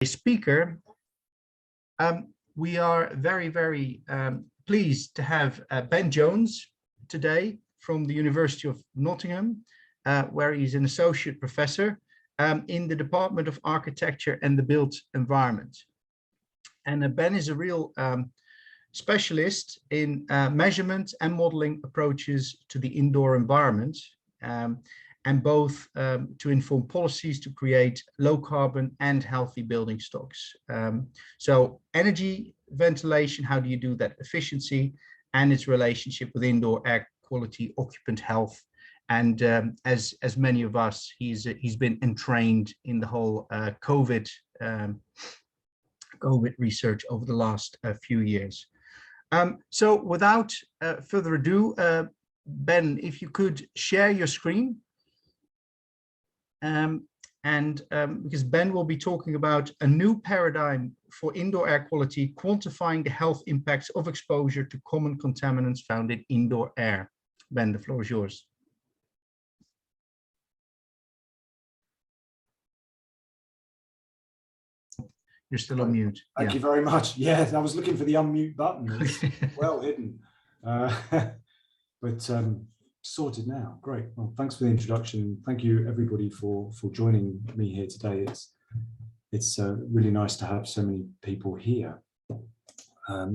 speaker. We are very pleased to have Ben Jones today from the University of Nottingham, where he's an associate professor in the Department of Architecture and the Built Environment. And Ben is a real specialist in measurement and modeling approaches to the indoor environment, and both to inform policies to create low carbon and healthy building stocks. So energy, ventilation, how do you do that? Efficiency and its relationship with indoor air quality, occupant health. And as many of us, he's been entrained in the whole COVID research over the last few years. So without further ado, Ben, if you could share your screen. Because Ben will be talking about a new paradigm for indoor air quality, quantifying the health impacts of exposure to common contaminants found in indoor air. Ben, the floor is yours. You're still on mute. Thank you very much. Yeah, I was looking for the unmute button. It's well hidden. But sorted now. Great. Well, thanks for the introduction. Thank you everybody for joining me here today. It's really nice to have so many people here.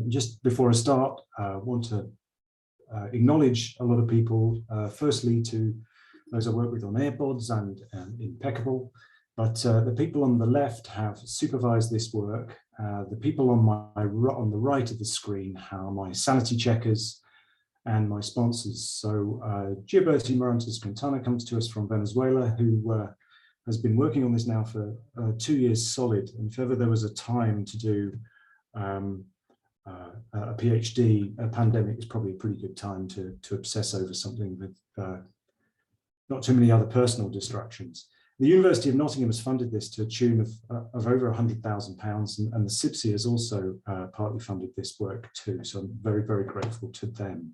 Just before I start, I want to acknowledge a lot of people. Firstly, to those I work with on AirPods and Impeccable, but the people on the left have supervised this work. The people on the right of the screen are my sanity checkers and my sponsors. So Gilberto Morantes Quintana comes to us from Venezuela, who has been working on this now for 2 years solid. And if ever there was a time to do a PhD, a pandemic is probably a pretty good time to obsess over something with not too many other personal distractions. The University of Nottingham has funded this to a tune of over £100,000, and the CIPSI has also partly funded this work too. So I'm very grateful to them.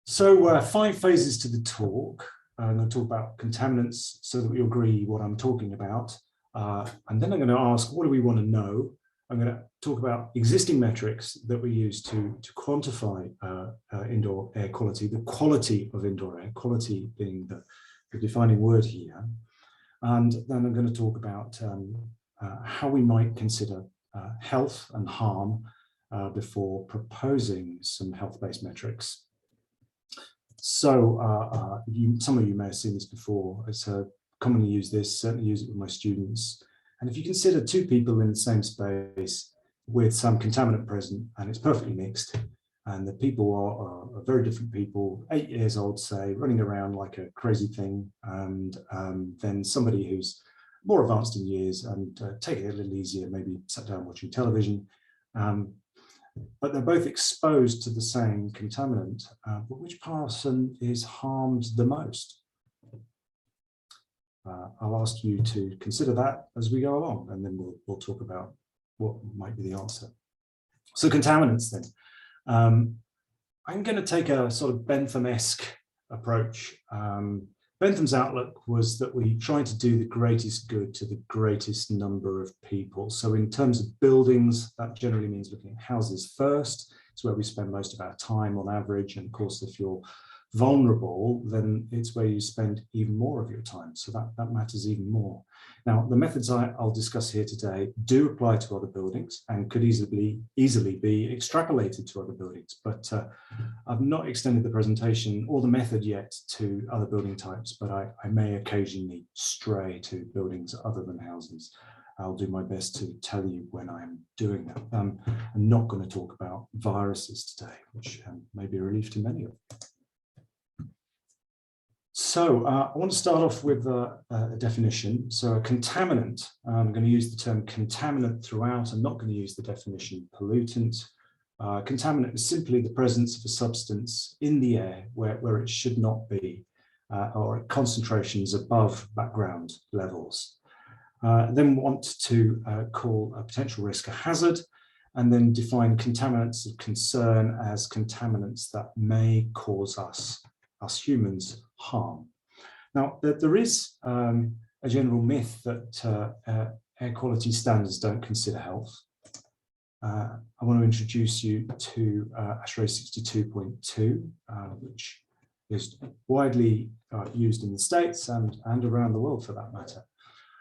So 5 phases to the talk. I'm going to talk about contaminants so that we agree what I'm talking about. And then I'm going to ask, what do we want to know? I'm going to talk about existing metrics that we use to quantify indoor air quality, the quality of indoor air, quality being the defining word here. And then I'm going to talk about how we might consider health and harm before proposing some health-based metrics. So some of you may have seen this before. It's commonly used this, certainly use it with my students. And if you consider 2 people in the same space with some contaminant present, and it's perfectly mixed, and the people are very different people, 8 years old, say, running around like a crazy thing, and then somebody who's more advanced in years and taking it a little easier, maybe sat down watching television, but they're both exposed to the same contaminant, but which person is harmed the most? I'll ask you to consider that as we go along, and then we'll talk about what might be the answer. So contaminants then. I'm going to take a sort of Bentham-esque approach. Bentham's outlook was that we try to do the greatest good to the greatest number of people. So in terms of buildings, that generally means looking at houses first. It's where we spend most of our time on average. And of course, if you're vulnerable, then it's where you spend even more of your time. So that matters even more. Now, the methods I'll discuss here today do apply to other buildings and could easily be extrapolated to other buildings, but I've not extended the presentation or the method yet to other building types, but I may occasionally stray to buildings other than houses. I'll do my best to tell you when I'm doing that. I'm not going to talk about viruses today, which may be a relief to many of you. So I want to start off with a definition. So a contaminant, I'm going to use the term contaminant throughout. I'm not going to use the definition pollutant. Contaminant is simply the presence of a substance in the air where it should not be, or at concentrations above background levels. Then want to call a potential risk a hazard, and then define contaminants of concern as contaminants that may cause us humans harm. Now, there is a general myth that air quality standards don't consider health. I want to introduce you to ASHRAE 62.2, which is widely used in the States and around the world for that matter.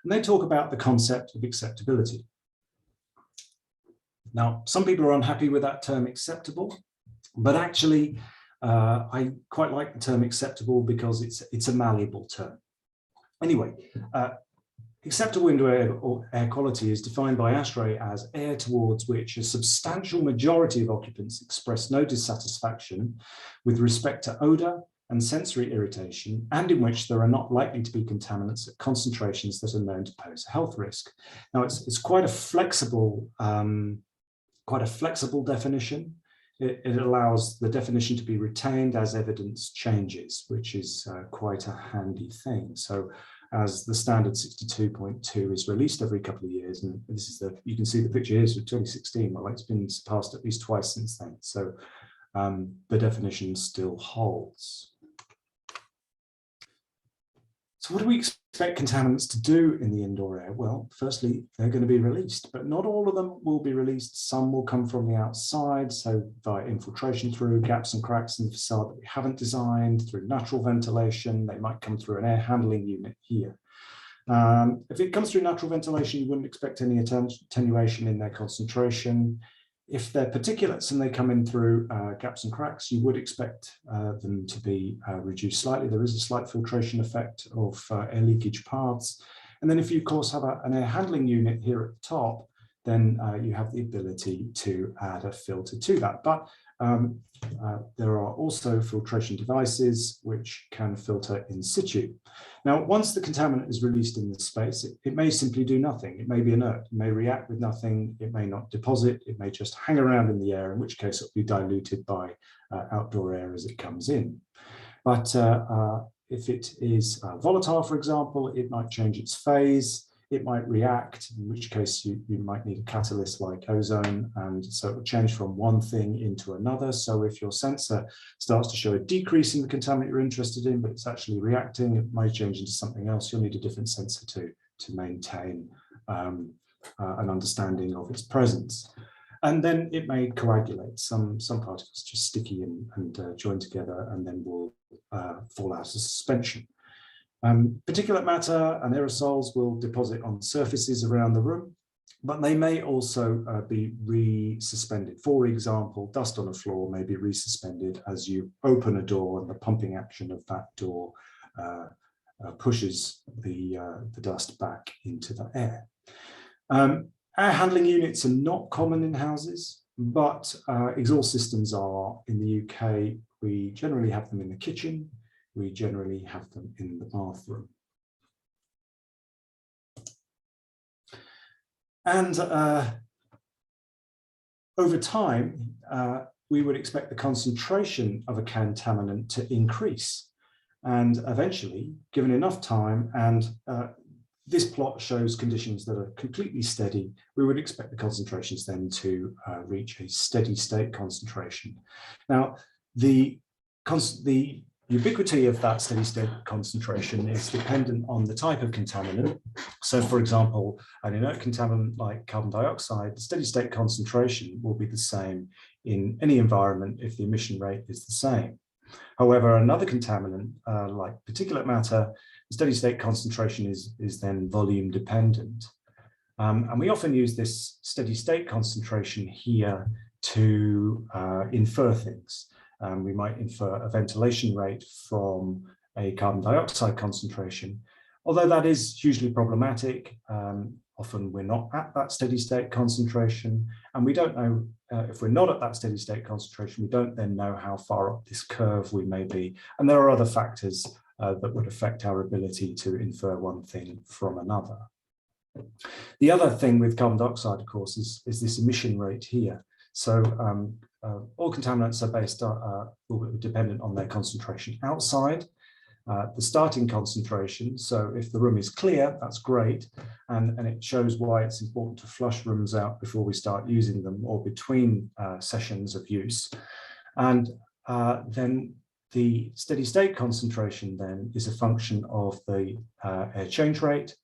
And they talk about the concept of acceptability. Now, some people are unhappy with that term acceptable, but actually I quite like the term acceptable because it's a malleable term. Anyway, acceptable indoor air quality is defined by ASHRAE as air towards which a substantial majority of occupants express no dissatisfaction with respect to odor and sensory irritation, and in which there are not likely to be contaminants at concentrations that are known to pose a health risk. Now, it's quite a flexible definition. It allows the definition to be retained as evidence changes, which is quite a handy thing. So as the standard 62.2 is released every couple of years, and this is you can see the picture here, so 2016, well, it's been surpassed at least twice since then. So the definition still holds. So what do we expect contaminants to do in the indoor air? Well, firstly, they're going to be released, but not all of them will be released. Some will come from the outside, so via infiltration through gaps and cracks in the facade that we haven't designed, through natural ventilation. They might come through an air handling unit here. If it comes through natural ventilation, you wouldn't expect any attenuation in their concentration. If they're particulates and they come in through gaps and cracks, you would expect them to be reduced slightly. There is a slight filtration effect of air leakage paths. And then if you, of course, have an air handling unit here at the top, then you have the ability to add a filter to that. But there are also filtration devices which can filter in situ. Now, once the contaminant is released in the space, it may simply do nothing. It may be inert, it may react with nothing, it may not deposit, it may just hang around in the air, in which case it will be diluted by outdoor air as it comes in. But if it is volatile, for example, it might change its phase. It might react, in which case you might need a catalyst like ozone, and so it will change from one thing into another. So if your sensor starts to show a decrease in the contaminant you're interested in, but it's actually reacting, it might change into something else. You'll need a different sensor to maintain an understanding of its presence. And then it may coagulate. Some particles just sticky and join together and then will fall out as suspension. Particulate matter and aerosols will deposit on surfaces around the room, but they may also be resuspended. For example, dust on a floor may be resuspended as you open a door, and the pumping action of that door pushes the dust back into the air. Air handling units are not common in houses, but exhaust systems are. In the UK, we generally have them in the kitchen. We generally have them in the bathroom. And over time, we would expect the concentration of a contaminant to increase. And eventually, given enough time, and this plot shows conditions that are completely steady, we would expect the concentrations then to reach a steady state concentration. Now, the ubiquity of that steady state concentration is dependent on the type of contaminant. So, for example, an inert contaminant like carbon dioxide, the steady state concentration will be the same in any environment if the emission rate is the same. However, another contaminant like particulate matter, the steady state concentration is then volume dependent. And we often use this steady state concentration here to infer things. We might infer a ventilation rate from a carbon dioxide concentration, although that is hugely problematic. Often we're not at that steady state concentration, and we don't know if we're not at that steady state concentration, we don't then know how far up this curve we may be. And there are other factors that would affect our ability to infer one thing from another. The other thing with carbon dioxide, of course, is this emission rate here. So all contaminants will be dependent on their concentration outside. The starting concentration, so if the room is clear, that's great, and it shows why it's important to flush rooms out before we start using them or between sessions of use. And then The steady state concentration then is a function of the air change rate,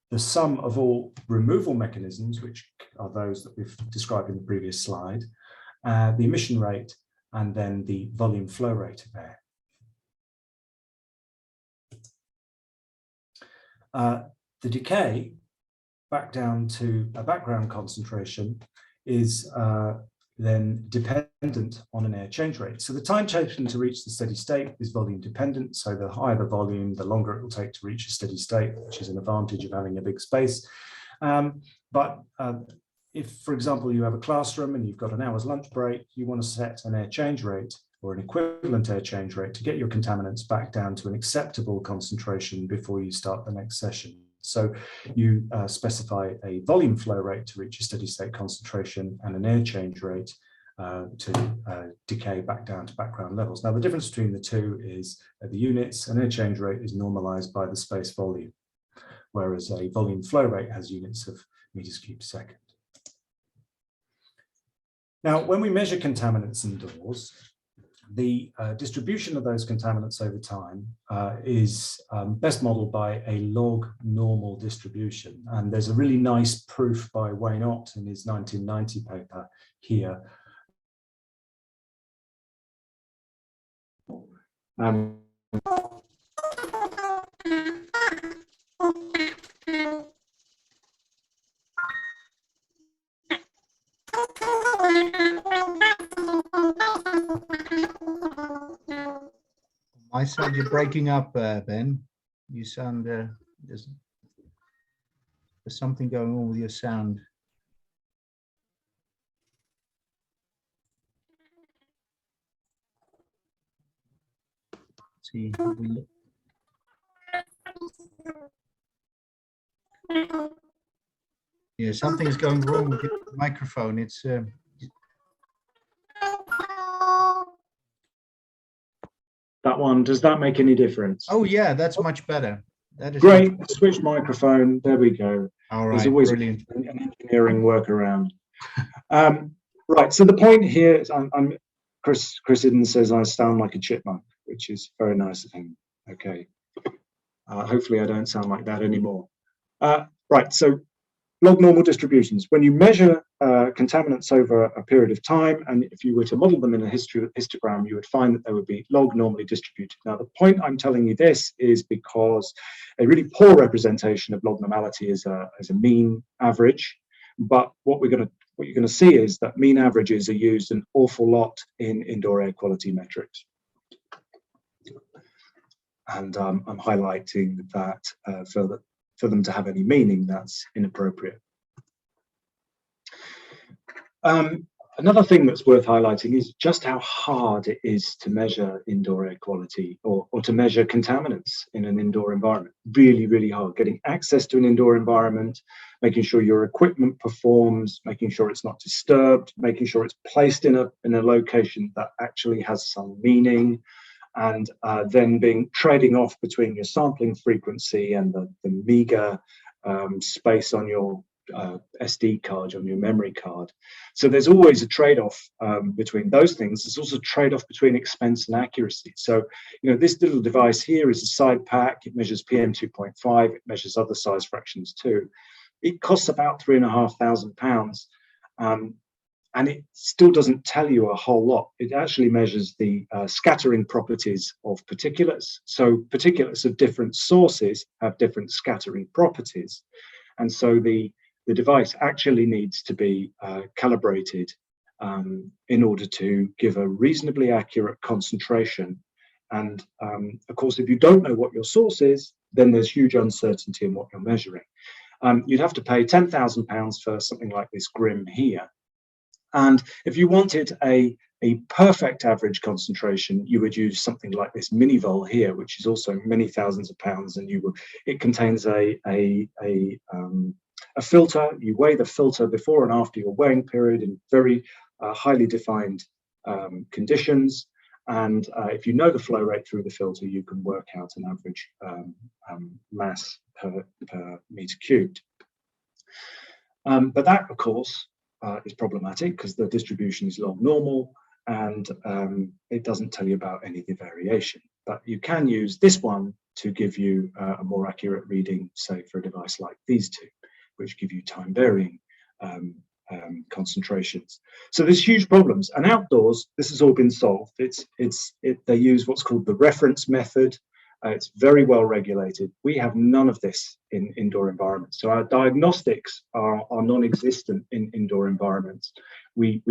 the sum of all removal mechanisms, which are those that we've described in the previous slide, the emission rate, and then the volume flow rate of air. The decay back down to a background concentration is then dependent on an air change rate. So the time taken to reach the steady state is volume dependent. So the higher the volume, the longer it will take to reach a steady state, which is an advantage of having a big space. If, for example, you have a classroom and you've got an hour's lunch break, you want to set an air change rate or an equivalent air change rate to get your contaminants back down to an acceptable concentration before you start the next session. So you specify a volume flow rate to reach a steady state concentration and an air change rate to decay back down to background levels. Now, the difference between the two is the units. An air change rate is normalized by the space volume, whereas a volume flow rate has units of meters cubed per second. Now, when we measure contaminants indoors, the distribution of those contaminants over time is best modeled by a log normal distribution. And there's a really nice proof by Wayne Ott in his 1990 paper here. My side, you're breaking up, Ben. You sound, there's something going on with your sound. Let's see. Yeah, something is going wrong with the microphone. It's that one, does that make any difference? oh yeah, that's much better. That is great. Switch microphone. There we go. All right. There's always Brilliant. an engineering workaround. Right. So the point here is, Chris Idden says I sound like a chipmunk, which is very nice of him. Okay. Hopefully I don't sound like that anymore. Right. So log normal distributions. When you measure contaminants over a period of time, and if you were to model them in a histogram, you would find that they would be log normally distributed. Now, the point I'm telling you this is because a really poor representation of log normality is a mean average. But what you're going to see is that mean averages are used an awful lot in indoor air quality metrics. And I'm highlighting that for them to have any meaning, that's inappropriate. Another thing that's worth highlighting is just how hard it is to measure indoor air quality or to measure contaminants in an indoor environment. Really, really hard. Getting access to an indoor environment, making sure your equipment performs, making sure it's not disturbed, making sure it's placed in a location that actually has some meaning, and then trading off between your sampling frequency and the meager space on your SD card, on your memory card. So there's always a trade-off between those things. There's also a trade-off between expense and accuracy. So, you know, this little device here is a side pack. It measures PM 2.5. It measures other size fractions too. It costs about £3,500. And it still doesn't tell you a whole lot. It actually measures the scattering properties of particulates. So particulates of different sources have different scattering properties. And so the device actually needs to be calibrated in order to give a reasonably accurate concentration. And of course, if you don't know what your source is, then there's huge uncertainty in what you're measuring. You'd have to pay £10,000 for something like this GRIM here. And if you wanted a perfect average concentration, you would use something like this minivol here, which is also many thousands of pounds, and it contains a filter. You weigh the filter before and after your weighing period in very highly defined conditions. And if you know the flow rate through the filter, you can work out an average mass per meter cubed. But that, of course, is problematic because the distribution is log normal, and it doesn't tell you about any of the variation. But you can use this one to give you a more accurate reading, say for a device like these two, which give you time varying concentrations. So there's huge problems, and outdoors this has all been solved. They use what's called the reference method. It's very well regulated. We have none of this in indoor environments. So our diagnostics are non-existent in indoor environments. We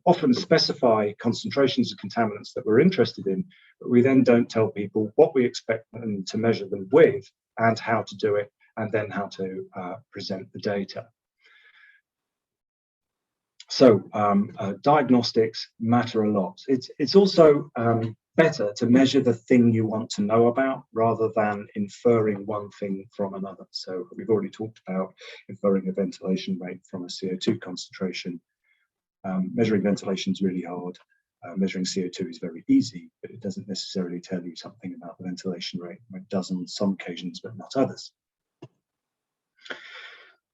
often specify concentrations of contaminants that we're interested in, but we then don't tell people what we expect them to measure them with and how to do it, and then how to present the data. So diagnostics matter a lot. It's also better to measure the thing you want to know about rather than inferring one thing from another. So we've already talked about inferring a ventilation rate from a CO2 concentration. Measuring ventilation is really hard. Measuring CO2 is very easy, but it doesn't necessarily tell you something about the ventilation rate. It does on some occasions, but not others.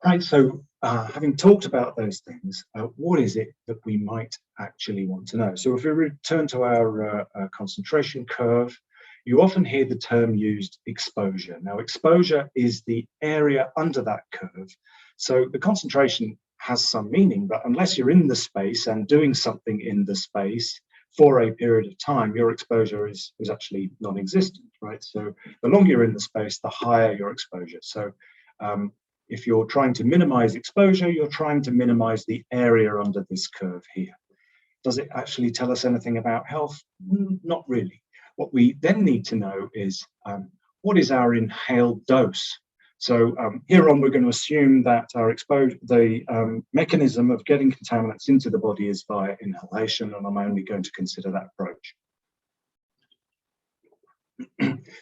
Right, so having talked about those things, what is it that we might actually want to know? So if we return to our concentration curve, you often hear the term used, exposure. Now, exposure is the area under that curve. So the concentration has some meaning, but unless you're in the space and doing something in the space for a period of time, your exposure is actually non-existent, right? So the longer you're in the space, the higher your exposure. So if you're trying to minimize exposure, you're trying to minimize the area under this curve here. Does it actually tell us anything about health? Not really. What we then need to know is what is our inhaled dose? So here on, we're going to assume that our exposure, the mechanism of getting contaminants into the body is via inhalation, and I'm only going to consider that approach.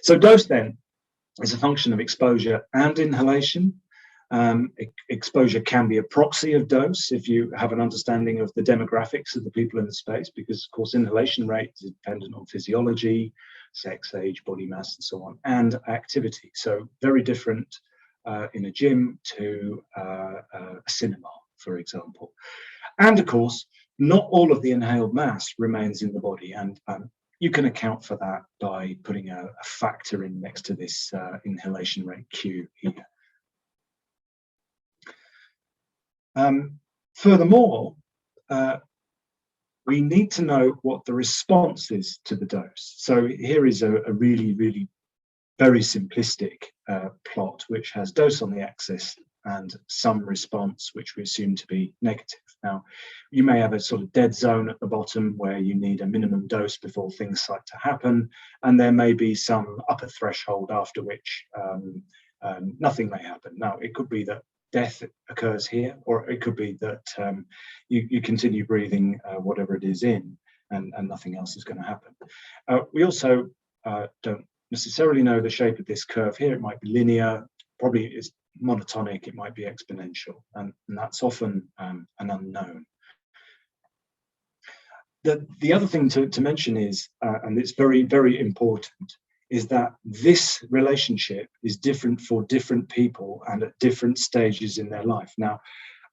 So dose then is a function of exposure and inhalation. Exposure can be a proxy of dose if you have an understanding of the demographics of the people in the space, because of course inhalation rate is dependent on physiology, sex, age, body mass, and so on, and activity. So very different in a gym to a cinema, for example. And of course, not all of the inhaled mass remains in the body, and you can account for that by putting a factor in next to this inhalation rate Q here. Furthermore, we need to know what the response is to the dose. So here is a really, really very simplistic plot, which has dose on the axis and some response, which we assume to be negative. Now, you may have a sort of dead zone at the bottom where you need a minimum dose before things start to happen, and there may be some upper threshold after which nothing may happen. Now, it could be that death occurs here, or it could be that you continue breathing whatever it is in, and nothing else is going to happen. We also don't necessarily know the shape of this curve here. It might be linear, probably it's monotonic, it might be exponential, and that's often an unknown. The other thing to mention is, and it's very, very important, is that this relationship is different for different people and at different stages in their life. Now,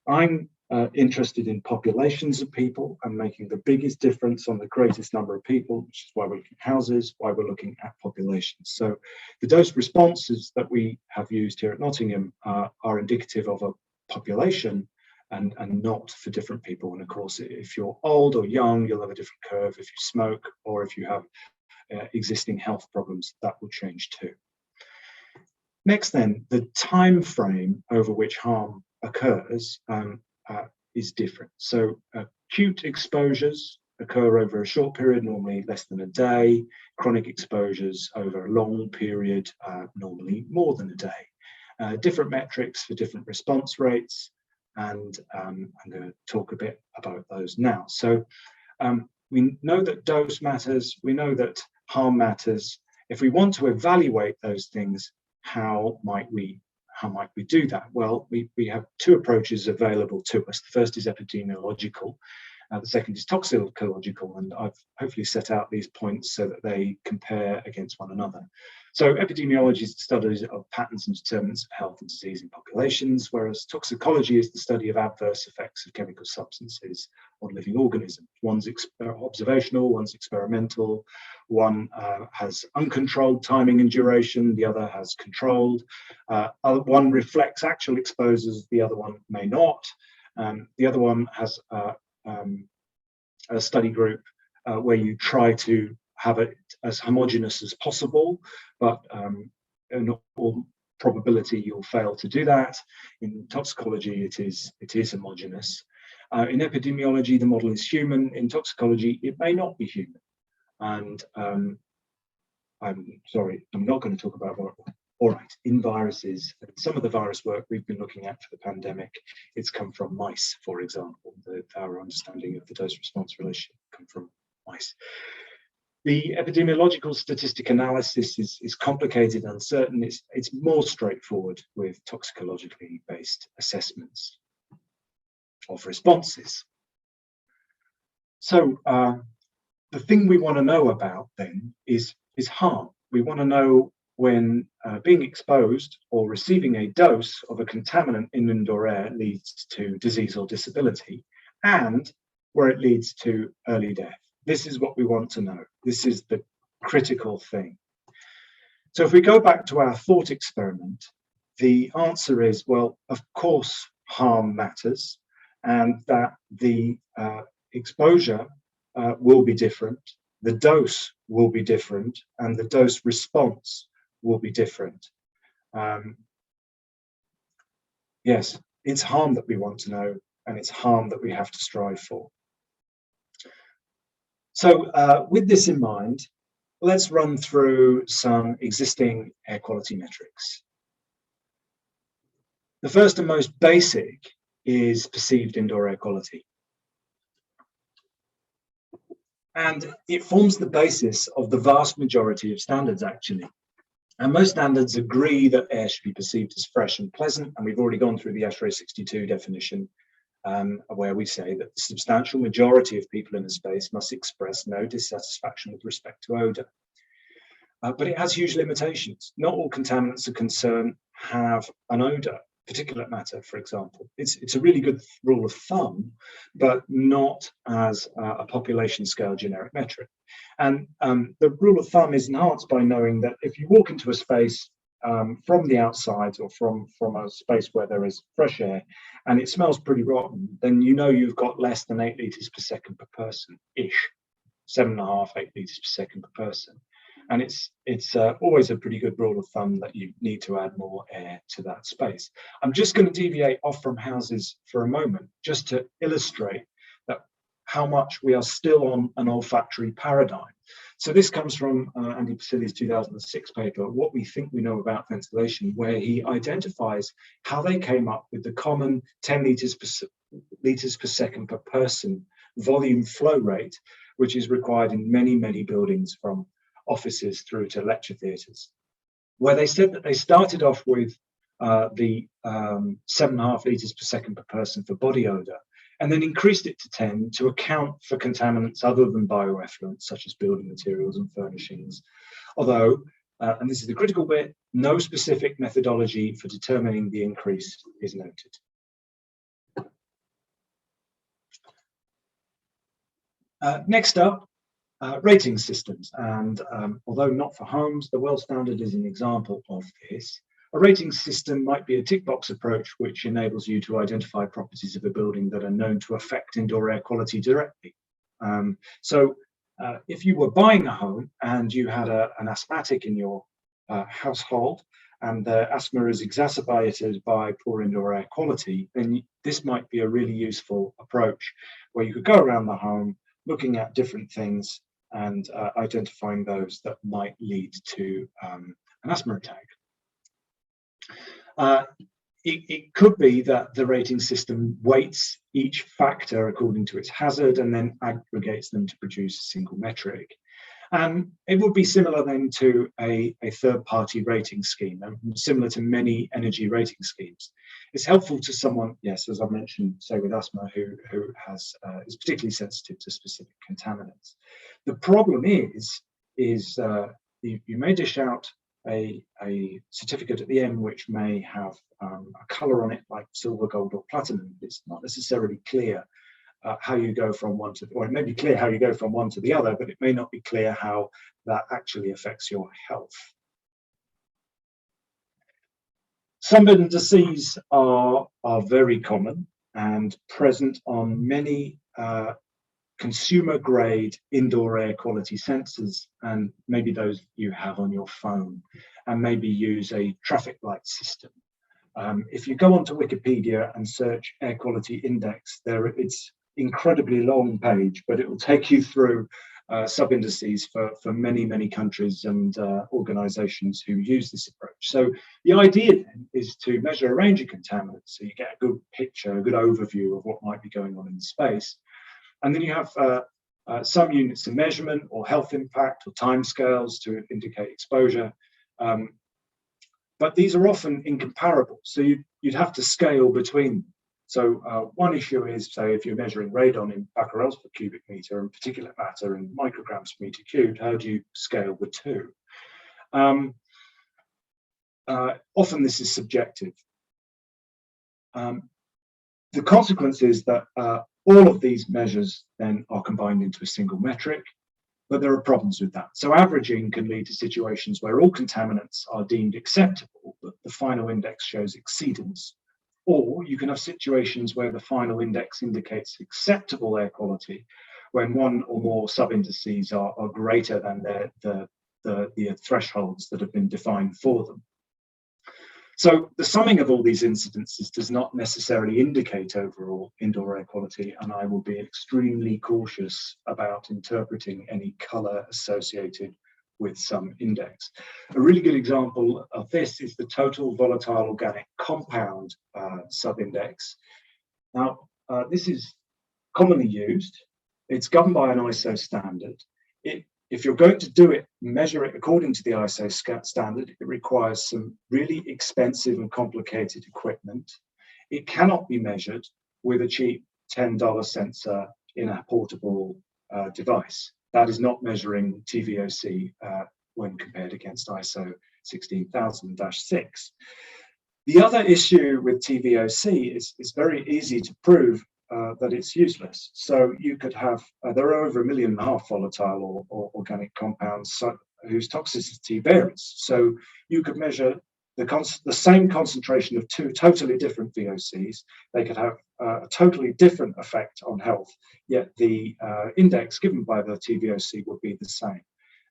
I'm interested in populations of people and making the biggest difference on the greatest number of people, which is why we're looking at houses, why we're looking at populations. So the dose responses that we have used here at Nottingham are indicative of a population and not for different people. And of course, if you're old or young, you'll have a different curve. If you smoke or if you have existing health problems, that will change too. Next then, the time frame over which harm occurs is different. So acute exposures occur over a short period, normally less than a day. Chronic exposures over a long period, normally more than a day. Different metrics for different response rates, and I'm going to talk a bit about those now. So we know that dose matters, we know that harm matters. If we want to evaluate those things, how might we do that? Well, we have two approaches available to us. The first is epidemiological, the second is toxicological, and I've hopefully set out these points so that they compare against one another. So epidemiology is the study of patterns and determinants of health and disease in populations, whereas toxicology is the study of adverse effects of chemical substances on living organisms. One's observational, one's experimental, one has uncontrolled timing and duration, the other has controlled. One reflects actual exposures, the other one may not. The other one has a study group where you try to have it as homogeneous as possible, but in all probability you'll fail to do that. In toxicology, it is homogeneous. In epidemiology, the model is human. In toxicology, it may not be human. And I'm sorry, I'm not going to talk about what. All right, in viruses, some of the virus work we've been looking at for the pandemic, it's come from mice, for example. Our understanding of the dose-response relationship come from mice. The epidemiological statistic analysis is complicated, uncertain. It's more straightforward with toxicologically based assessments of responses. So the thing we want to know about then is harm. We want to know when being exposed or receiving a dose of a contaminant in indoor air leads to disease or disability, and where it leads to early death. This is what we want to know. This is the critical thing. So if we go back to our thought experiment, the answer is, well, of course, harm matters, and that the exposure will be different, the dose will be different, and the dose response will be different. Yes, it's harm that we want to know, and it's harm that we have to strive for. So with this in mind, let's run through some existing air quality metrics. The first and most basic is perceived indoor air quality. And it forms the basis of the vast majority of standards, actually. And most standards agree that air should be perceived as fresh and pleasant. And we've already gone through the ASHRAE 62 definition, where we say that the substantial majority of people in a space must express no dissatisfaction with respect to odour. But it has huge limitations. Not all contaminants of concern have an odour. Particulate matter, for example. It's a really good rule of thumb, but not as a population scale generic metric. And the rule of thumb is enhanced by knowing that if you walk into a space from the outside or from a space where there is fresh air and it smells pretty rotten, then you know you've got less than 8 litres per second per person-ish, 7.5, 8 litres per second per person. And it's always a pretty good rule of thumb that you need to add more air to that space. I'm just going to deviate off from houses for a moment, just to illustrate that how much we are still on an olfactory paradigm. So this comes from Andy Pasili's 2006 paper, What We Think We Know About Ventilation, where he identifies how they came up with the common 10 litres per second per person volume flow rate, which is required in many, many buildings from offices through to lecture theatres, where they said that they started off with the 7.5 litres per second per person for body odour, and then increased it to 10 to account for contaminants other than bioeffluents, such as building materials and furnishings. Although, and this is the critical bit, no specific methodology for determining the increase is noted. Next up, rating systems, and although not for homes, the WELL standard is an example of this. A rating system might be a tick box approach which enables you to identify properties of a building that are known to affect indoor air quality directly. So if you were buying a home and you had an asthmatic in your household and the asthma is exacerbated by poor indoor air quality, then this might be a really useful approach where you could go around the home looking at different things and identifying those that might lead to an asthma attack. It could be that the rating system weights each factor according to its hazard and then aggregates them to produce a single metric. And it would be similar then to a third-party rating scheme, similar to many energy rating schemes. It's helpful to someone, yes, as I mentioned, say with asthma, who is particularly sensitive to specific contaminants. The problem is you may dish out a certificate at the end which may have a color on it like silver, gold, or platinum. It's not necessarily clear how you go from one to, or it may be clear how you go from one to the other, but it may not be clear how that actually affects your health. Some indices are very common and present on many consumer grade indoor air quality sensors, and maybe those you have on your phone, and maybe use a traffic light system. If you go onto Wikipedia and search air quality index, it's incredibly long page, but it will take you through sub-indices for many countries and organizations who use this approach. So the idea then is to measure a range of contaminants so you get a good picture, a good overview of what might be going on in the space. And then you have some units of measurement or health impact or timescales to indicate exposure. But these are often incomparable, so you'd have to scale between them. So one issue is, say, if you're measuring radon in becquerels per cubic meter and particulate matter in micrograms per meter cubed, how do you scale the two? Often this is subjective. The consequence is that all of these measures then are combined into a single metric, but there are problems with that. So averaging can lead to situations where all contaminants are deemed acceptable, but the final index shows exceedance. Or you can have situations where the final index indicates acceptable air quality when one or more sub-indices are greater than the thresholds that have been defined for them. So the summing of all these incidences does not necessarily indicate overall indoor air quality, and I will be extremely cautious about interpreting any color associated with some index. A really good example of this is the total volatile organic compound sub-index. Now, this is commonly used. It's governed by an ISO standard. If you're going to do it, measure it according to the ISO standard, it requires some really expensive and complicated equipment. It cannot be measured with a cheap $10 sensor in a portable device. That is not measuring TVOC when compared against ISO 16000-6. The other issue with TVOC is it's very easy to prove that it's useless. So you could have, there are over 1.5 million volatile or organic compounds whose toxicity varies. So you could measure the same concentration of two totally different VOCs. They could have a totally different effect on health, yet the index given by the TVOC would be the same.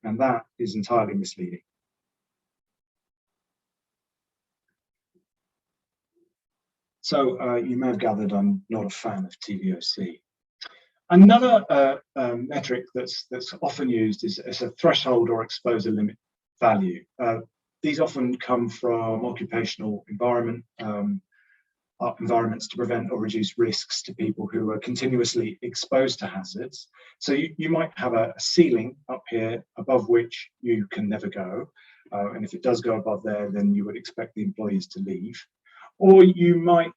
And that is entirely misleading. So you may have gathered I'm not a fan of TVOC. Another metric that's often used is a threshold or exposure limit value. These often come from occupational environments to prevent or reduce risks to people who are continuously exposed to hazards. So you might have a ceiling up here above which you can never go. And if it does go above there, then you would expect the employees to leave. Or you might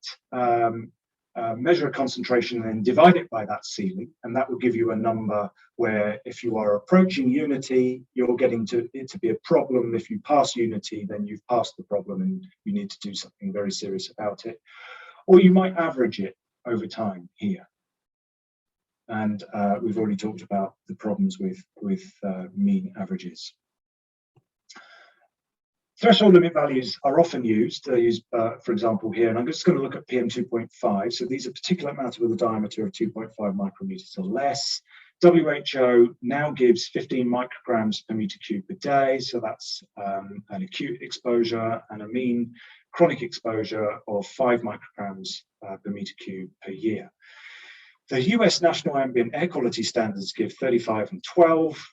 measure a concentration and then divide it by that ceiling, and that will give you a number where if you are approaching unity, you're getting it to be a problem. If you pass unity, then you've passed the problem and you need to do something very serious about it. Or you might average it over time here. And we've already talked about the problems with mean averages. Threshold limit values are often used. They're used, for example, here, and I'm just going to look at PM 2.5. So these are particulate matter with a diameter of 2.5 micrometers or less. WHO now gives 15 micrograms per meter cube per day. So that's an acute exposure, and a mean chronic exposure of 5 micrograms per meter cube per year. The US National Ambient Air Quality Standards give 35 and 12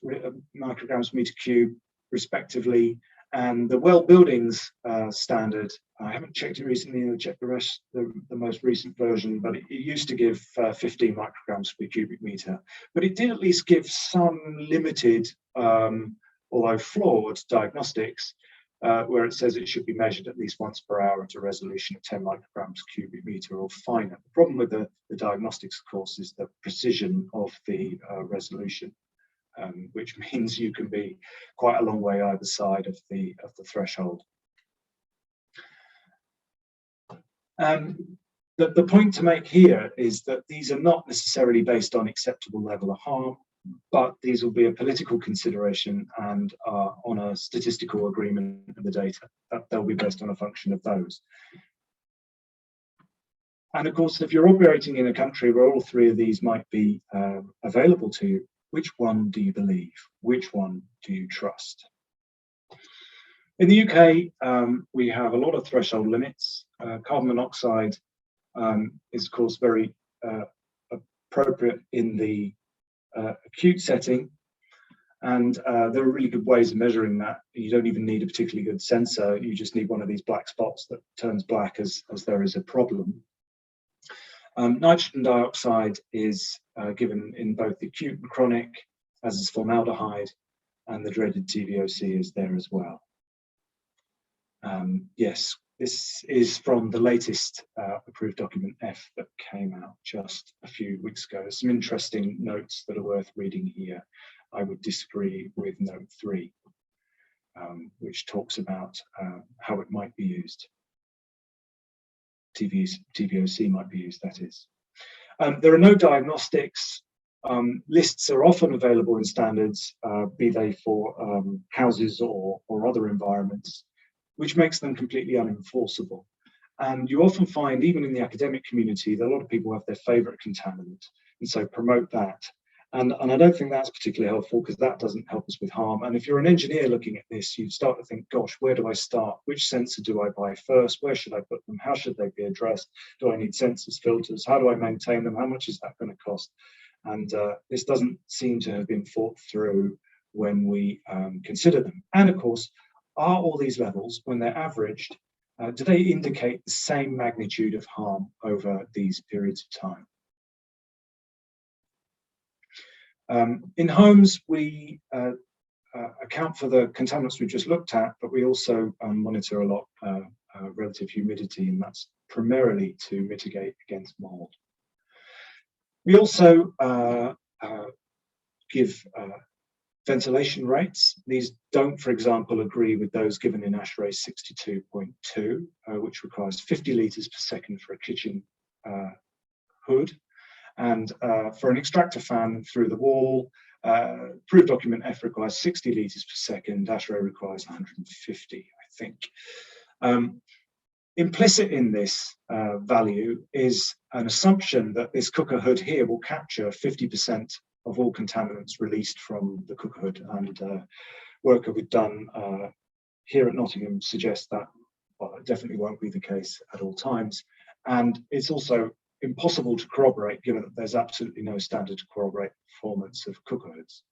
micrograms per meter cube, respectively. And the Well Buildings standard, I haven't checked it recently, I'll check the most recent version, but it used to give 15 micrograms per cubic meter. But it did at least give some limited, although flawed, diagnostics, where it says it should be measured at least once per hour at a resolution of 10 micrograms per cubic meter or finer. The problem with the diagnostics, of course, is the precision of the resolution. which means you can be quite a long way either side of the threshold. The point to make here is that these are not necessarily based on acceptable level of harm, but these will be a political consideration and are on a statistical agreement of the data. They'll be based on a function of those. And of course, if you're operating in a country where all three of these might be available to you, which one do you believe? Which one do you trust? In the UK, we have a lot of threshold limits. Carbon monoxide is, of course, very appropriate in the acute setting. And there are really good ways of measuring that. You don't even need a particularly good sensor. You just need one of these black spots that turns black as there is a problem. Nitrogen dioxide is given in both acute and chronic, as is formaldehyde, and the dreaded TVOC is there as well. Yes, this is from the latest approved document F that came out just a few weeks ago. There's some interesting notes that are worth reading here. I would disagree with note 3, which talks about how it might be used. TVOC might be used, that is. There are no diagnostics. Lists are often available in standards, be they for houses or other environments, which makes them completely unenforceable. And you often find, even in the academic community, that a lot of people have their favorite contaminant, and so promote that. And I don't think that's particularly helpful, because that doesn't help us with harm. And if you're an engineer looking at this, you start to think, gosh, where do I start? Which sensor do I buy first? Where should I put them? How should they be addressed? Do I need sensors, filters? How do I maintain them? How much is that going to cost? And this doesn't seem to have been thought through when we consider them. And of course, are all these levels, when they're averaged, do they indicate the same magnitude of harm over these periods of time? In homes, we account for the contaminants we just looked at, but we also monitor a lot relative humidity, and that's primarily to mitigate against mold. We also give ventilation rates. These don't, for example, agree with those given in ASHRAE 62.2, which requires 50 litres per second for a kitchen hood. And for an extractor fan through the wall, approved document F requires 60 litres per second, ASHRAE requires 150, I think. Implicit in this value is an assumption that this cooker hood here will capture 50% of all contaminants released from the cooker hood. And work that we've done here at Nottingham suggests that, well, it definitely won't be the case at all times. And it's also impossible to corroborate, given that there's absolutely no standard to corroborate performance of cooker hoods.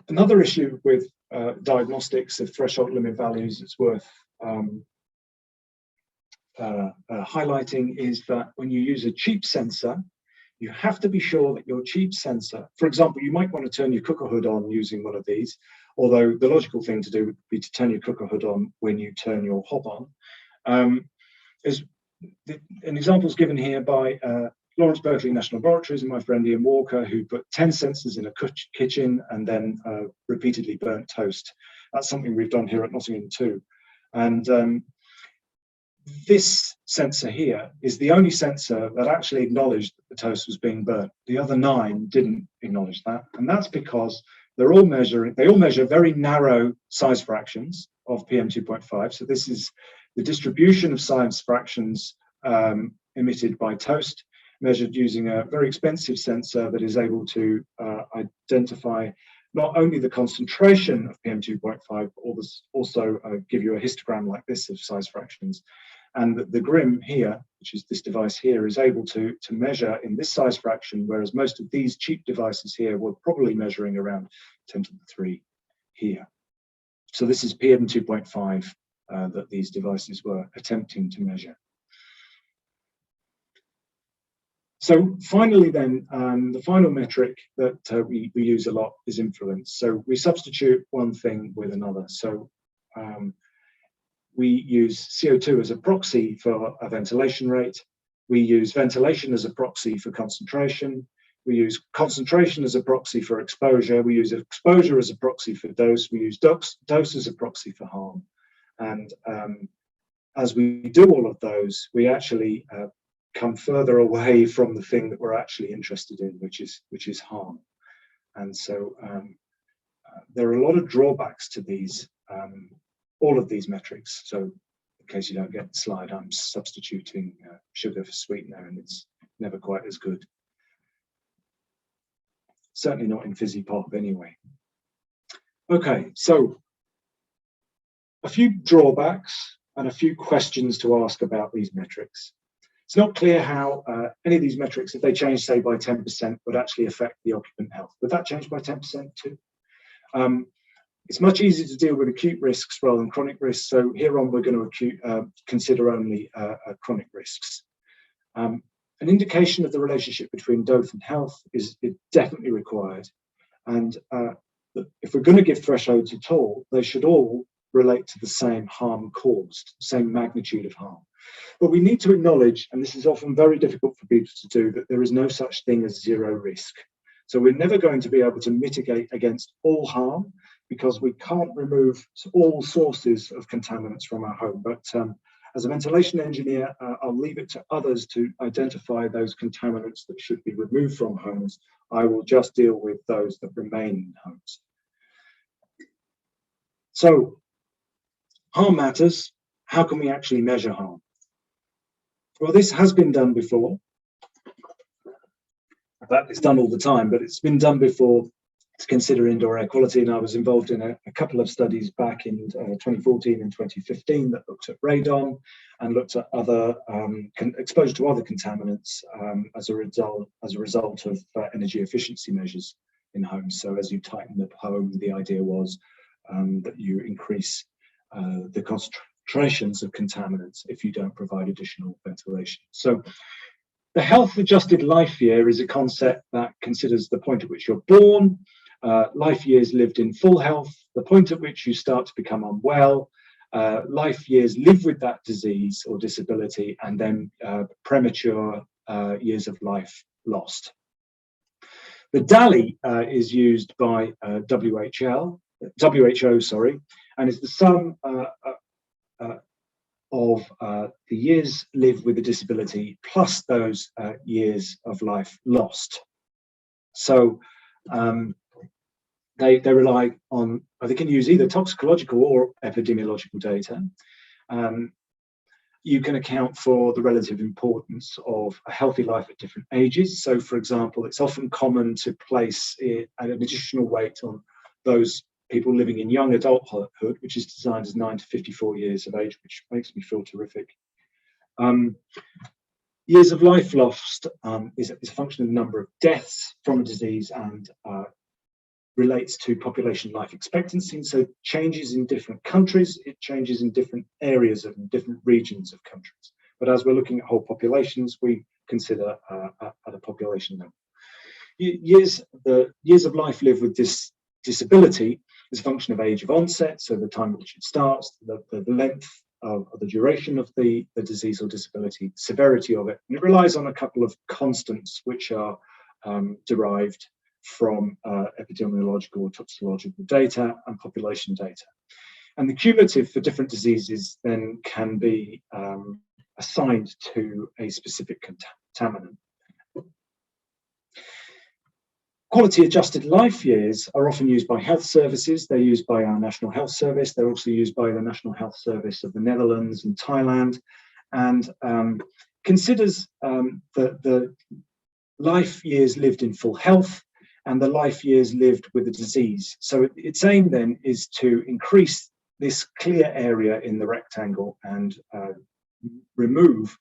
Another issue with diagnostics of threshold limit values that's worth highlighting is that when you use a cheap sensor, you have to be sure that your cheap sensor, for example, you might want to turn your cooker hood on using one of these, although the logical thing to do would be to turn your cooker hood on when you turn your hob on. An example is given here by Lawrence Berkeley National Laboratories and my friend Ian Walker, who put 10 sensors in a kitchen and then repeatedly burnt toast. That's something we've done here at Nottingham too. And this sensor here is the only sensor that actually acknowledged that the toast was being burnt. The other 9 didn't acknowledge that, and that's because they all measure very narrow size fractions of PM2.5. So this is the distribution of size fractions emitted by toast, measured using a very expensive sensor that is able to identify not only the concentration of PM2.5, but also give you a histogram like this of size fractions. And the GRIM here, which is this device here, is able to measure in this size fraction, whereas most of these cheap devices here were probably measuring around 10 to the 3 here. So this is PM2.5 that these devices were attempting to measure. So finally then, the final metric that we use a lot is influence. So we substitute one thing with another. So we use CO2 as a proxy for a ventilation rate, We use ventilation as a proxy for concentration. We use concentration as a proxy for exposure. We use exposure as a proxy for dose. We use dose as a proxy for harm. And as we do all of those, we actually come further away from the thing that we're actually interested in, which is harm. And so there are a lot of drawbacks to these, all of these metrics. So in case you don't get the slide, I'm substituting sugar for sweetener, and it's never quite as good. Certainly not in fizzy pop anyway. Okay, so a few drawbacks and a few questions to ask about these metrics. It's not clear how any of these metrics, if they change, say, by 10%, would actually affect the occupant health. Would that change by 10% too? It's much easier to deal with acute risks rather than chronic risks. So here on, we're going to consider only chronic risks. An indication of the relationship between dose and health is definitely required. And if we're going to give thresholds at all, they should all relate to the same harm caused, same magnitude of harm. But we need to acknowledge, and this is often very difficult for people to do, that there is no such thing as zero risk. So we're never going to be able to mitigate against all harm because we can't remove all sources of contaminants from our home. But as a ventilation engineer, I'll leave it to others to identify those contaminants that should be removed from homes. I will just deal with those that remain in homes. So harm matters. How can we actually measure harm? Well, this has been done before. In fact, it's done all the time, but it's been done before to consider indoor air quality. And I was involved in a couple of studies back in 2014 and 2015 that looked at radon and looked at other exposure to other contaminants as a result of energy efficiency measures in homes. So as you tighten the home, the idea was that you increase the concentrations of contaminants if you don't provide additional ventilation. So the health adjusted life year is a concept that considers the point at which you're born, life years lived in full health, the point at which you start to become unwell, life years lived with that disease or disability, and then premature years of life lost. The DALY is used by WHO, and is the sum of the years lived with a disability plus those years of life lost. So they rely on, they can use either toxicological or epidemiological data. You can account for the relative importance of a healthy life at different ages. So for example, it's often common to place an additional weight on those people living in young adulthood, which is designed as 9 to 54 years of age, which makes me feel terrific. Years of life lost is a function of the number of deaths from a disease and relates to population life expectancy. So changes in different countries, it changes in different areas of different regions of countries. But as we're looking at whole populations, we consider at a population level. The years of life lived with this disability is a function of age of onset, so the time at which it starts, the length of the duration of the disease or disability, severity of it, and it relies on a couple of constants which are derived from epidemiological or toxicological data and population data. And the cumulative for different diseases then can be assigned to a specific contaminant. Quality adjusted life years are often used by health services. They're used by our National Health Service. They're also used by the National Health Service of the Netherlands and Thailand, and considers the life years lived in full health and the life years lived with a disease. So its aim then is to increase this clear area in the rectangle and remove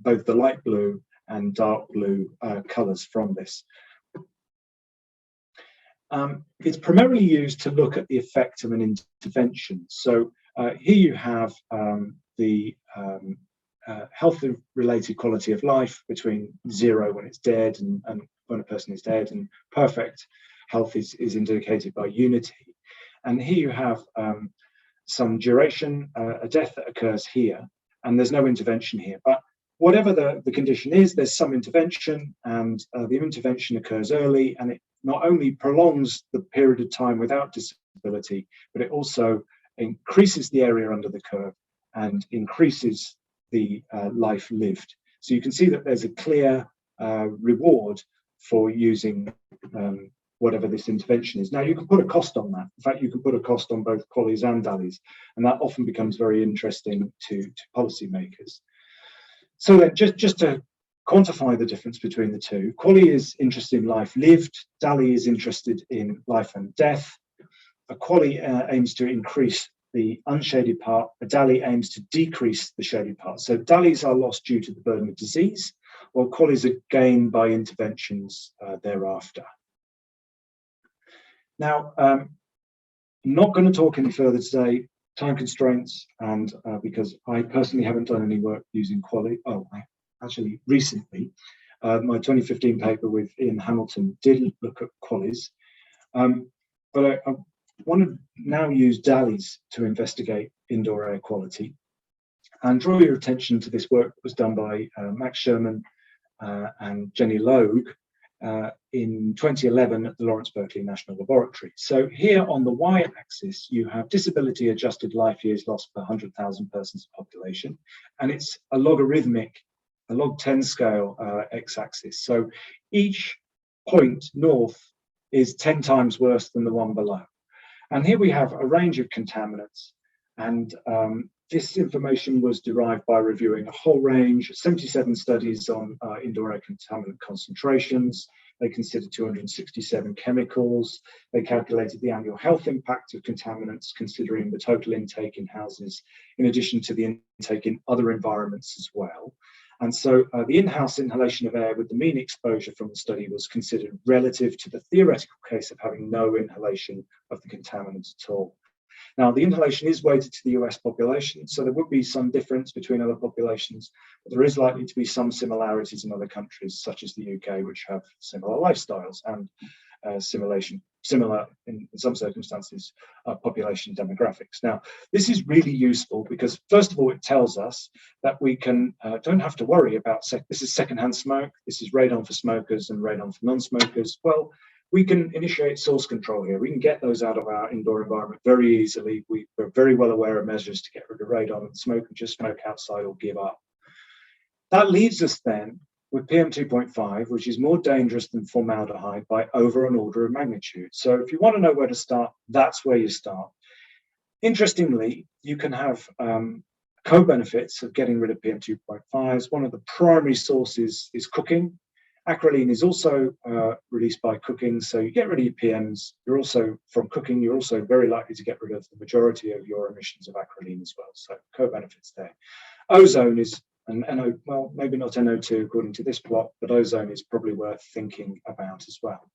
both the light blue and dark blue colours from this. It's primarily used to look at the effect of an intervention. So here you have the health-related quality of life between 0 when it's dead and when a person is dead, and perfect health is indicated by unity. And here you have some duration, a death that occurs here, and there's no intervention here. But whatever the condition is, there's some intervention, and the intervention occurs early, and it not only prolongs the period of time without disability, but it also increases the area under the curve and increases the life lived. So you can see that there's a clear reward for using whatever this intervention is. Now, you can put a cost on that. In fact, you can put a cost on both QALYs and DALYs, and that often becomes very interesting to policymakers. So then, just to quantify the difference between the two, QALY is interested in life lived, DALY is interested in life and death. A QALY aims to increase the unshaded part, a DALY aims to decrease the shaded part. So DALYs are lost due to the burden of disease, while QALYs are gained by interventions thereafter. Now, I'm not going to talk any further today, time constraints, and because I personally haven't done any work using QALY. Oh, I actually recently, my 2015 paper with Ian Hamilton did look at QALYs, but I want to now use DALYs to investigate indoor air quality, and draw your attention to this work that was done by Max Sherman and Jenny Logue in 2011 at the Lawrence Berkeley National Laboratory. So here on the y-axis, you have disability adjusted life years lost per 100,000 persons of population, and it's a logarithmic, a log 10 scale x-axis. So each point north is 10 times worse than the one below. And here we have a range of contaminants, and this information was derived by reviewing a whole range, 77 studies on indoor air contaminant concentrations. They considered 267 chemicals. They calculated the annual health impact of contaminants, considering the total intake in houses, in addition to the intake in other environments as well. And so the in-house inhalation of air with the mean exposure from the study was considered relative to the theoretical case of having no inhalation of the contaminants at all. Now, the inhalation is weighted to the US population, so there would be some difference between other populations, but there is likely to be some similarities in other countries, such as the UK, which have similar lifestyles and similar, in some circumstances, population demographics. Now, this is really useful because, first of all, it tells us that we don't have to worry about, this is secondhand smoke, this is radon for smokers and radon for non-smokers. Well, we can initiate source control here. We can get those out of our indoor environment very easily. We're very well aware of measures to get rid of radon and smoke, and just smoke outside or give up. That leaves us then with PM 2.5, which is more dangerous than formaldehyde by over an order of magnitude. So if you want to know where to start, that's where you start. Interestingly, you can have co-benefits of getting rid of PM 2.5s. One of the primary sources is cooking. Acrolein is also released by cooking, so you get rid of your PMs. You're also, from cooking, you're also very likely to get rid of the majority of your emissions of acrolein as well. So co-benefits there. Ozone is an NO, well, maybe not NO2 according to this plot, but ozone is probably worth thinking about as well.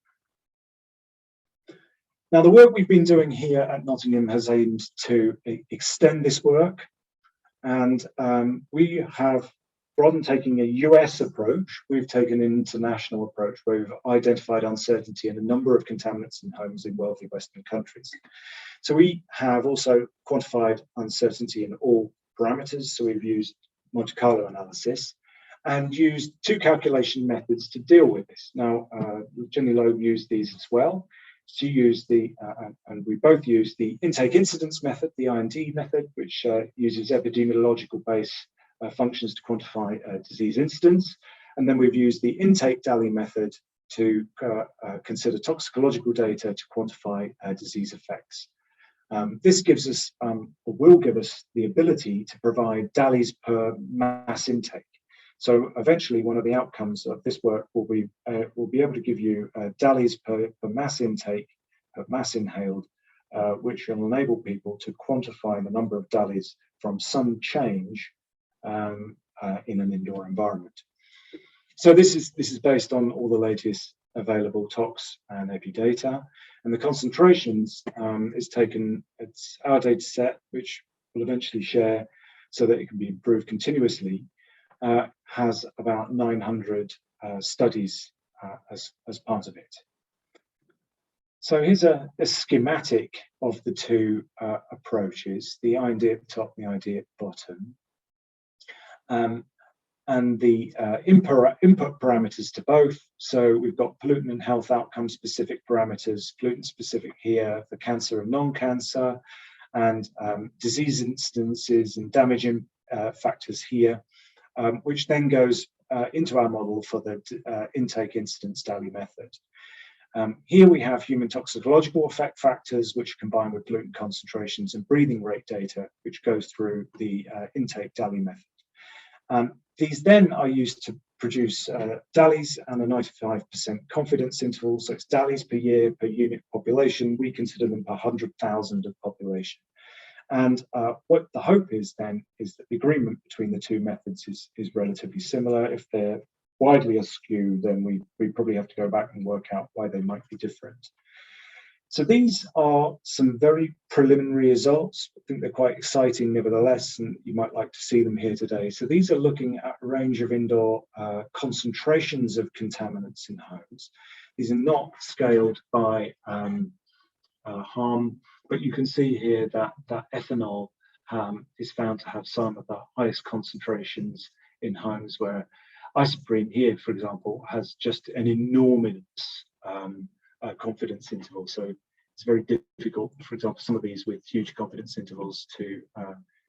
Now, the work we've been doing here at Nottingham has aimed to extend this work, and we have, rather than taking a US approach, we've taken an international approach where we've identified uncertainty in a number of contaminants in homes in wealthy Western countries. So we have also quantified uncertainty in all parameters. So we've used Monte Carlo analysis and used two calculation methods to deal with this. Now, Jenny Logue used these as well. She used and we both used the intake incidence method, the IND method, which uses epidemiological base functions to quantify disease incidence. And then we've used the intake DALY method to consider toxicological data to quantify disease effects. This gives us, or will give us, the ability to provide DALYs per mass intake. So eventually, one of the outcomes of this work will be able to give you DALYs per mass intake, per mass inhaled, which will enable people to quantify the number of DALYs from some change in an indoor environment. So this is based on all the latest available tox and epi data, and the concentrations is taken. It's our data set, which we'll eventually share so that it can be improved continuously. Has about 900 studies as part of it. So here's a schematic of the two approaches: the IND at the top, the IND at the bottom. and the input parameters to both. So we've got pollutant and health outcome specific parameters, pollutant specific here for cancer and non-cancer, and disease instances and damage factors here, which then goes into our model for the intake incidence daily method. Here we have human toxicological effect factors, which combine with pollutant concentrations, and breathing rate data, which goes through the intake daily method. These then are used to produce DALYs and a 95% confidence interval. So it's DALYs per year per unit population. We consider them per 100,000 of population. And what the hope is then is that the agreement between the two methods is relatively similar. If they're widely askew, then we probably have to go back and work out why they might be different. So these are some very preliminary results. I think they're quite exciting nevertheless, and you might like to see them here today. So these are looking at a range of indoor concentrations of contaminants in homes. These are not scaled by harm, but you can see here that ethanol is found to have some of the highest concentrations in homes, where isoprene here, for example, has just an enormous confidence interval. So it's very difficult, for example, some of these with huge confidence intervals to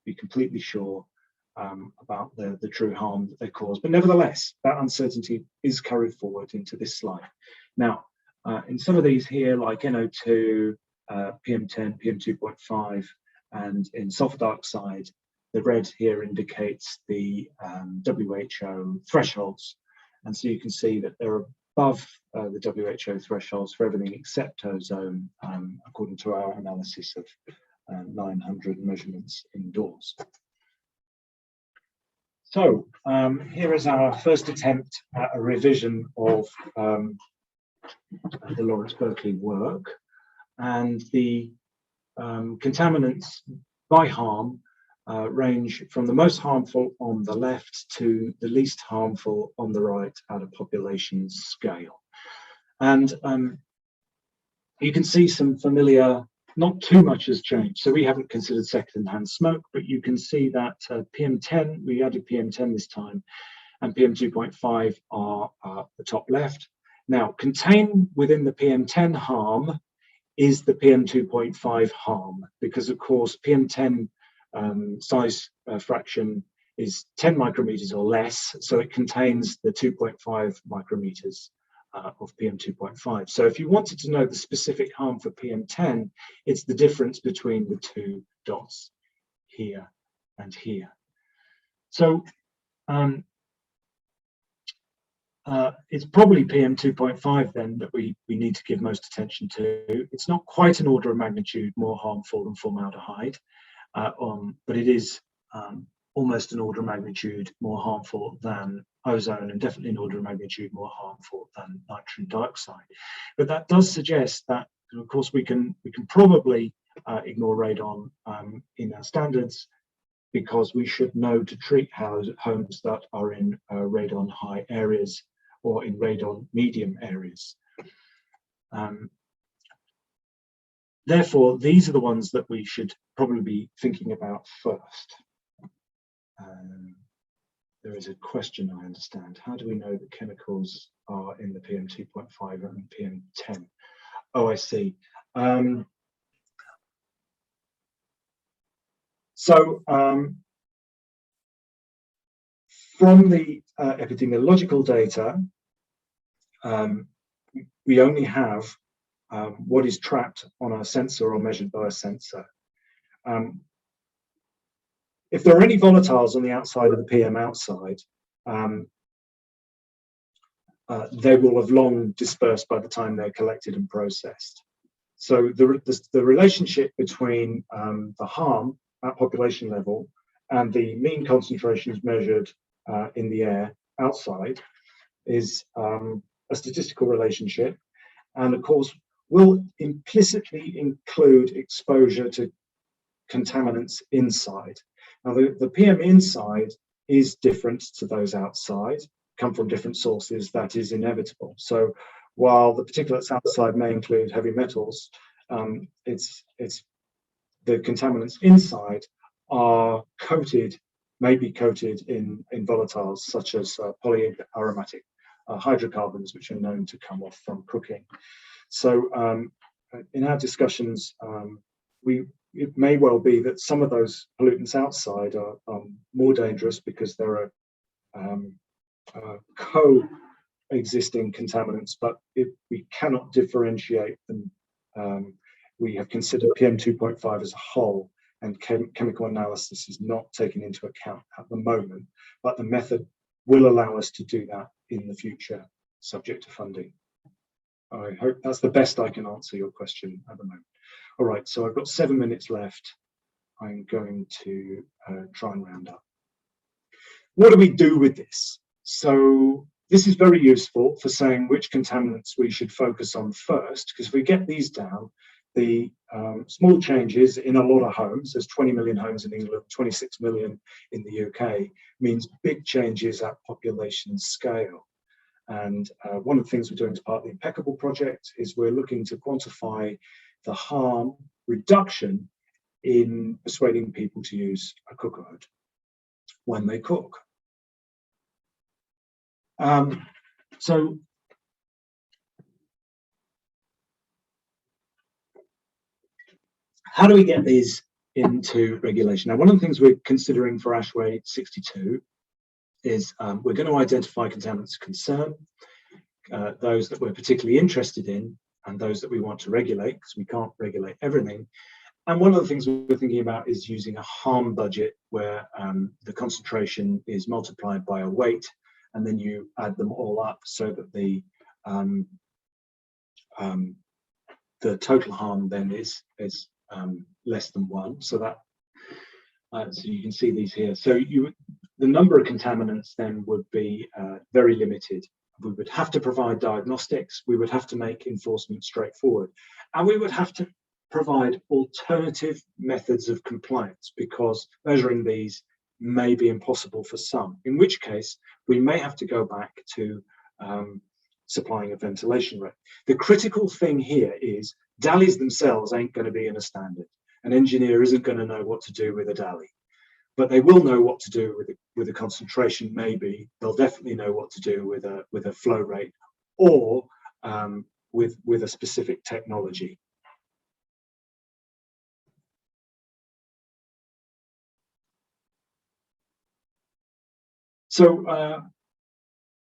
be completely sure about the true harm that they cause. But nevertheless, that uncertainty is carried forward into this slide. Now, in some of these here, like NO2, PM10, PM2.5, and in sulfur dioxide, the red here indicates the WHO thresholds. And so you can see that they're above the WHO thresholds for everything except ozone, according to our analysis of 900 measurements indoors. So here is our first attempt at a revision of the Lawrence Berkeley work, and the contaminants by harm range from the most harmful on the left to the least harmful on the right at a population scale. And you can see some familiar, not too much has changed. So we haven't considered second-hand smoke, but you can see that PM10, we added PM10 this time, and PM2.5 are at the top left. Now, contained within the PM10 harm is the PM2.5 harm, because of course PM10 size fraction is 10 micrometers or less, so it contains the 2.5 micrometers of PM2.5. So if you wanted to know the specific harm for PM10, it's the difference between the two dots here and here. So it's probably PM2.5 then that we need to give most attention to. It's not quite an order of magnitude more harmful than formaldehyde, but it is almost an order of magnitude more harmful than ozone, and definitely an order of magnitude more harmful than nitrogen dioxide. But that does suggest that, of course, we can probably ignore radon in our standards, because we should know to treat homes that are in radon high areas or in radon medium areas. Therefore, these are the ones that we should probably be thinking about first. There is a question, I understand. How do we know that chemicals are in the PM2.5 and PM10? Oh, I see. From the epidemiological data, we only have what is trapped on a sensor or measured by a sensor. If there are any volatiles on the outside of the PM outside, they will have long dispersed by the time they're collected and processed. So the relationship between the harm at population level and the mean concentrations measured in the air outside is a statistical relationship, and of course will implicitly include exposure to contaminants inside. Now the PM inside is different to those outside, come from different sources, that is inevitable. So while the particulates outside may include heavy metals, it's the contaminants inside are coated may be coated in volatiles such as polyaromatic hydrocarbons, which are known to come off from cooking. So in our discussions, it may well be that some of those pollutants outside are more dangerous because there are co-existing contaminants, but if we cannot differentiate them, we have considered PM2.5 as a whole, and chemical analysis is not taken into account at the moment, but the method will allow us to do that in the future, subject to funding. I hope that's the best I can answer your question at the moment. All right, so I've got 7 minutes left. I'm going to try and round up. What do we do with this? So this is very useful for saying which contaminants we should focus on first, because if we get these down, the small changes in a lot of homes, there's 20 million homes in England, 26 million in the UK, means big changes at population scale. And one of the things we're doing as part of the Impeccable project is we're looking to quantify the harm reduction in persuading people to use a cooker hood when they cook. So how do we get these into regulation? Now, one of the things we're considering for ASHRAE 62 is we're going to identify contaminants of concern, those that we're particularly interested in, and those that we want to regulate, because we can't regulate everything. And one of the things we're thinking about is using a harm budget where the concentration is multiplied by a weight, and then you add them all up so that the total harm then is less than 1. So that so you can see these here. So the number of contaminants then would be very limited. We would have to provide diagnostics, we would have to make enforcement straightforward, and we would have to provide alternative methods of compliance, because measuring these may be impossible for some, in which case we may have to go back to supplying a ventilation rate. The critical thing here is DALIs themselves ain't going to be in a standard. An engineer isn't going to know what to do with a DALI, but they will know what to do with a concentration. Maybe they'll definitely know what to do with a flow rate, or with a specific technology. So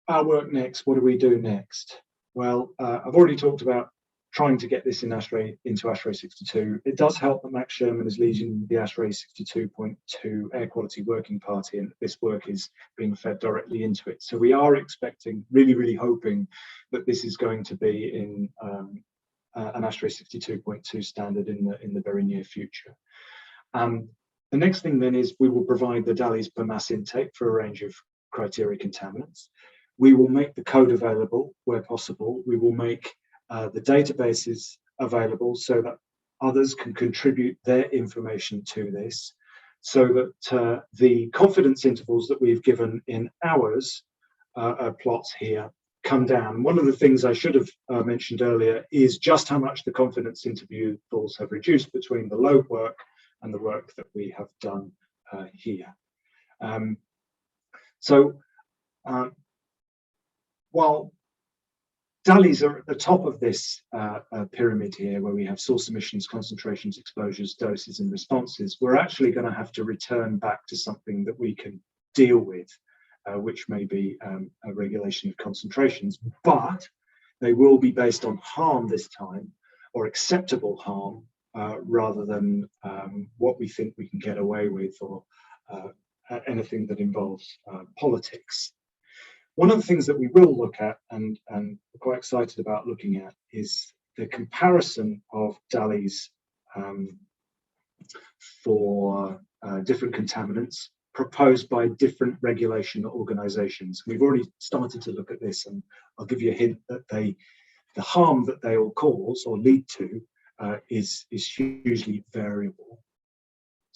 our work next, what do we do next? Well, I've already talked about trying to get this in into ASHRAE 62. It does help that Max Sherman is leading the ASHRAE 62.2 Air Quality Working Party, and this work is being fed directly into it. So we are expecting, really hoping that this is going to be in an ASHRAE 62.2 standard in the very near future. The next thing then is we will provide the DALIs per mass intake for a range of criteria contaminants. We will make the code available where possible. We will make the databases available so that others can contribute their information to this, so that the confidence intervals that we've given in hours plots here come down. One of the things I should have mentioned earlier is just how much the confidence intervals have reduced between the load work and the work that we have done here. While DALIs are at the top of this pyramid here, where we have source emissions, concentrations, exposures, doses, and responses, we're actually going to have to return back to something that we can deal with, which may be a regulation of concentrations, but they will be based on harm this time, or acceptable harm, rather than what we think we can get away with, or anything that involves politics. One of the things that we will look at, and we're quite excited about looking at, is the comparison of DALIs for different contaminants proposed by different regulation organisations. We've already started to look at this, and I'll give you a hint that the harm that they all cause or lead to is hugely variable.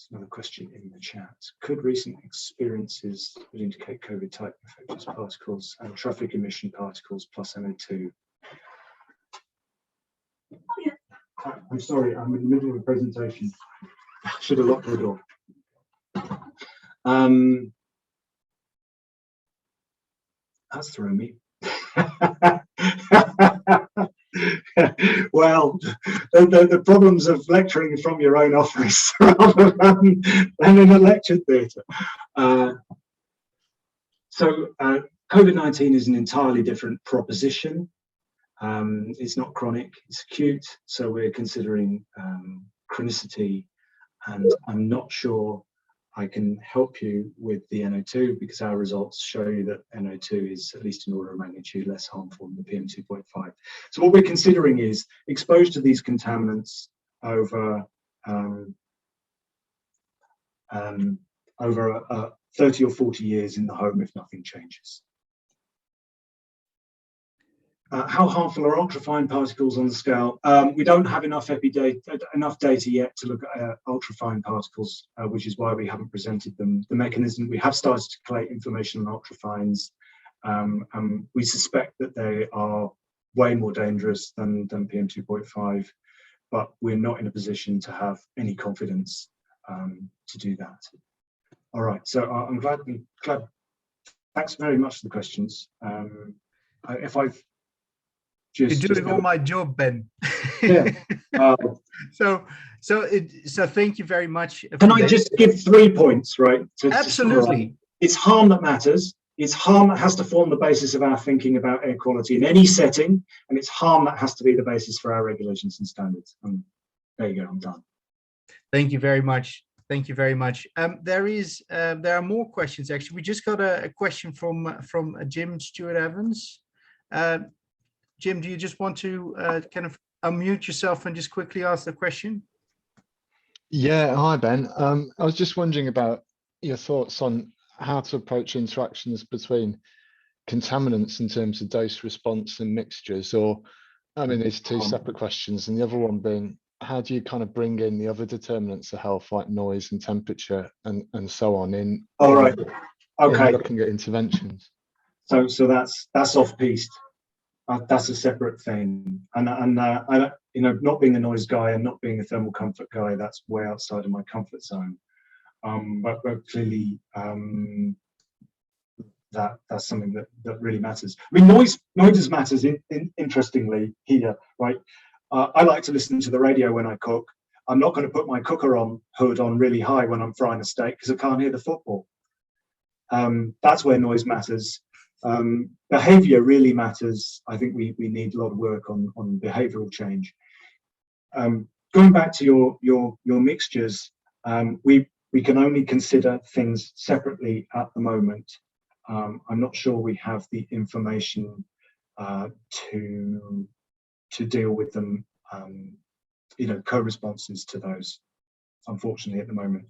Another question in the chat. Could recent experiences would indicate COVID type infectious particles and traffic emission particles plus NO2? I'm sorry, I'm in the middle of a presentation. I should have locked the door. That's thrown me. Well, the problems of lecturing from your own office rather than in a lecture theatre. So COVID-19 is an entirely different proposition. It's not chronic, it's acute. So we're considering chronicity, and I'm not sure I can help you with the NO2 because our results show you that NO2 is at least an order of magnitude less harmful than the PM2.5. So what we're considering is exposed to these contaminants over 30 or 40 years in the home if nothing changes. How harmful are ultrafine particles on the scale? We don't have enough data yet to look at ultrafine particles, which is why we haven't presented them. The mechanism, we have started to collate information on ultrafines, and we suspect that they are way more dangerous than PM2.5, but we're not in a position to have any confidence to do that. All right, so I'm glad. Thanks very much for the questions. If I've You're doing all my job, Ben. Yeah. So thank you very much. Can I just give 3 points, right? Absolutely. It's harm that matters. It's harm that has to form the basis of our thinking about air quality in any setting, and it's harm that has to be the basis for our regulations and standards. And there you go, I'm done. Thank you very much. Thank you very much. There are more questions actually. We just got a question from Jim Stewart Evans. Jim, do you just want to kind of unmute yourself and just quickly ask the question? Yeah, hi Ben. I was just wondering about your thoughts on how to approach interactions between contaminants in terms of dose response and mixtures, or I mean, there's two separate questions, and the other one being, how do you kind of bring in the other determinants of health like noise and temperature and so on in? All right. Okay. In looking at interventions. So that's off-piste. That's a separate thing, and I, you know, not being a noise guy and not being a thermal comfort guy, that's way outside of my comfort zone. But clearly, that's something that really matters. I mean, noise matters interestingly here, right? I like to listen to the radio when I cook. I'm not going to put my cooker hood on really high when I'm frying a steak because I can't hear the football. That's where noise matters. Behavior really matters. I think we need a lot of work on behavioral change. Going back to your mixtures, we can only consider things separately at the moment. I'm not sure we have the information to deal with them, you know, co-responses to those, unfortunately, at the moment.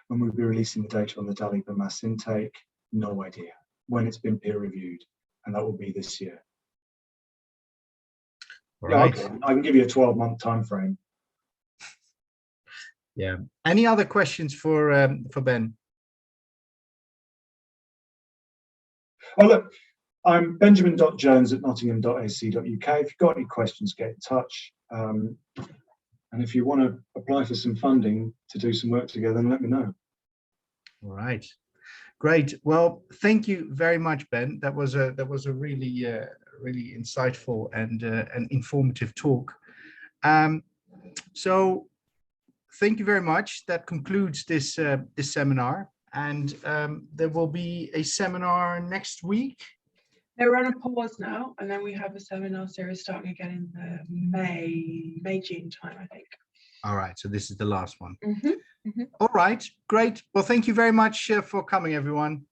When we'll be releasing the data on the DALI per mass intake, no idea when it's been peer reviewed, and that will be this year. Right. Yeah, I can give you a 12-month time frame. Yeah. Any other questions for Ben? Oh, look, I'm benjamin.jones@nottingham.ac.uk. If you've got any questions, get in touch. And if you want to apply for some funding to do some work together, then let me know. All right. Great. Well, thank you very much, Ben. That was a really really insightful and informative talk. So thank you very much. That concludes this this seminar, and there will be a seminar next week. They're on a pause now, and then we have a seminar series starting again in the May-June time, I think. All right. So this is the last one. Mm-hmm. Mm-hmm. All right. Great. Well, thank you very much for coming, everyone.